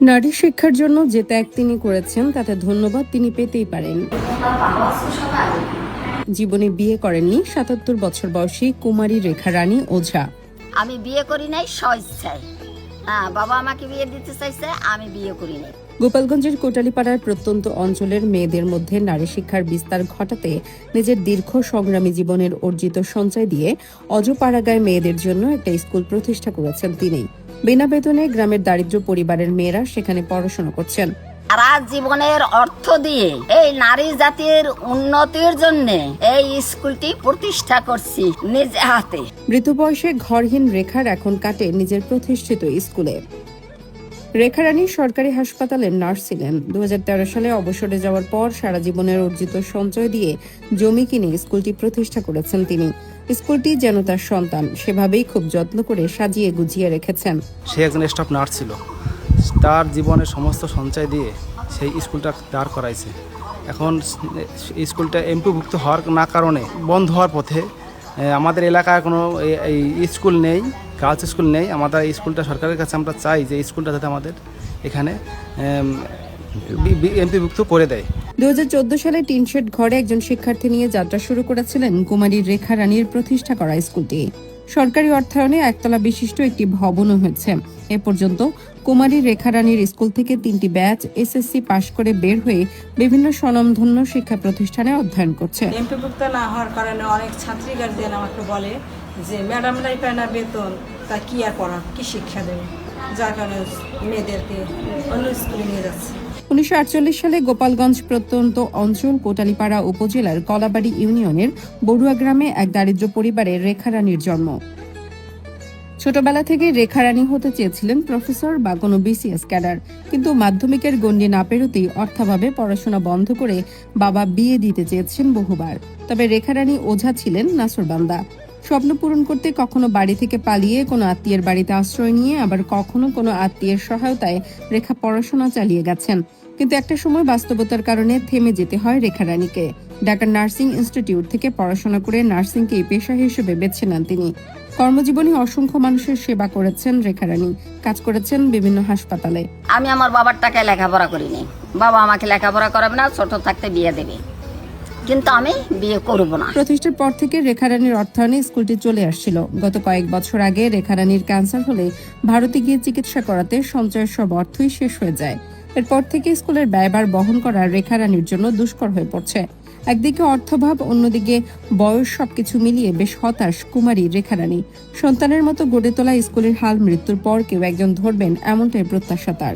নারী শিক্ষার জন্য যে ত্যাগ তিনি করেছেন তাতে ধন্যবাদ তিনি পেতেই পারেন। জীবনে বিয়ে করেননি ৭৭ বছর বয়সী কুমারী রেখা রানী ওঝা। আমি বিয়ে করি নাই স্বেচ্ছায়। বাবা আমাকে বিয়ে দিতে চাইছে, আমি বিয়ে করি নাই। গোপালগঞ্জের কোটালীপাড়ার প্রত্যন্ত অঞ্চলের মেয়েদের মধ্যে নারী শিক্ষার বিস্তার ঘটাতে নিজের দীর্ঘ সংগ্রামী জীবনের অর্জিত সঞ্চয় দিয়ে অজপাড়াগায় মেয়েদের জন্য একটা স্কুল প্রতিষ্ঠা করেছেন তিনি। বিনা বেতনে গ্রামের দারিদ্র পরিবারের মেয়েরা সেখানে পড়াশোনা করছেন। সারা জীবনের অর্থ দিয়ে এই নারী জাতির উন্নতির জন্য এই স্কুলটি প্রতিষ্ঠা করছি নিজ হাতে। মৃত বয়সে ঘরহীন রেখার এখন কাটে নিজের প্রতিষ্ঠিত স্কুলে। রেখা রানী সরকারি হাসপাতালের নার্স ছিলেন। 2013 সালে অবসরে যাওয়ার পর সারা জীবনের অর্জিত সঞ্চয় দিয়ে জমি কিনে স্কুলটি প্রতিষ্ঠা করেছেন তিনি। স্কুলটি যেন তার সন্তান, সেভাবেই খুব যত্ন করে সাজিয়ে গুছিয়ে রেখেছেন। সে একজন স্টাফ নার্স ছিল, তার জীবনের সমস্ত সঞ্চয় দিয়ে সেই স্কুলটা দাঁড় করাইছে। এখন স্কুলটা এমপিভুক্ত হওয়ার না কারণে বন্ধ হওয়ার পথে। আমাদের এলাকায় কোনো স্কুল নেই, গার্লস স্কুল নেই। আমাদের এই স্কুলটা সরকারের কাছে আমরা চাই যে স্কুলটা যাতে আমাদের এখানে এমপিভুক্ত করে দেয়। 2014 সালে টিনশেড ঘরে একজন শিক্ষার্থী নিয়ে যাত্রা শুরু করেছিলেন কুমারী রেখা রানীর প্রতিষ্ঠা করা স্কুলটি। সরকারি অর্থায়নে একতলা বিশিষ্ট একটি ভবনও হয়েছে। এ পর্যন্ত কুমারী রেখা রানীর স্কুল থেকে 3টি ব্যাচ এসএসসি পাশ করে বের হয়ে বিভিন্ন স্বনামধন্য শিক্ষা প্রতিষ্ঠানে অধ্যয়ন করছে। এমপিভুক্ত না হওয়ার কারণে অনেক ছাত্রী গার্জিয়ান আমাকে বলে যে ম্যাডামরাই পায় না বেতন, তা কি আর পড়া, কি শিক্ষা দেবে, যার কারণে মেয়েদেরকে অন্য স্কুলে নিয়ে যাচ্ছে। 1948 সালে গোপালগঞ্জ প্রত্যন্ত অঞ্চল কোটালীপাড়া উপজেলার কলাবাড়ি ইউনিয়নের বড়ুয়া গ্রামে এক দারিদ্র পরিবারে রেখা রানীর জন্ম। ছোটবেলা থেকে রেখা রানী হতে চেয়েছিলেন প্রফেসর বা কোনো বিসিএস ক্যাডার, কিন্তু মাধ্যমিকের গণ্ডি না পেরোতেই অর্থাভাবে পড়াশোনা বন্ধ করে বাবা বিয়ে দিতে চেয়েছেন বহুবার। তবে রেখা রানী ওঝা ছিলেন নাছোড়বান্দা। স্বপ্ন পূরণ করতে কখনো বাড়ি থেকে পালিয়ে কোনো আত্মীয়ের বাড়িতে আশ্রয় নিয়ে, আবার কখনো কোনো আত্মীয়ের সহায়তায় রেখা পড়াশোনা চালিয়ে গেছেন। কিন্তু একটা সময় বাস্তবতার কারণে থেমে যেতে হয় রেখা রানীকে। ঢাকা নার্সিং ইনস্টিটিউট থেকে পড়াশোনা করে নার্সিংকে পেশা হিসেবে বেছে নেন তিনি। কর্মজীবনে অসংখ্য মানুষের সেবা করেছেন রেখা রানী, কাজ করেছেন বিভিন্ন হাসপাতালে। আমি আমার বাবার টাকায় লেখাপড়া করিনি। বাবা আমাকে লেখাপড়া করাবে না, ছোট থাকতে বিয়ে দেবে, কিন্তু আমি বিয়ে করব না। প্রতিষ্ঠার পর থেকে রেখা রানীর অর্থায়নে স্কুলটি চলে আসছিল। গত কয়েক বছর আগে রেখা রানীর ক্যান্সার হলে ভারতে গিয়ে চিকিৎসা করাতে সঞ্চয়ের সব অর্থই শেষ হয়ে যায়। এরপর থেকে স্কুলের ব্যয়ভার বহন করা রেখা রানীর জন্য দুষ্কর হয়ে পড়ছে। একদিকে অর্থভাব, অন্যদিকে বয়স, সবকিছু মিলিয়ে বেশ হতাশ কুমারী রেখা রানী। সন্তানের মতো গড়ে তোলা স্কুলের হাল মৃত্যুর পর কেউ একজন ধরবেন, এমনটাই প্রত্যাশা তার।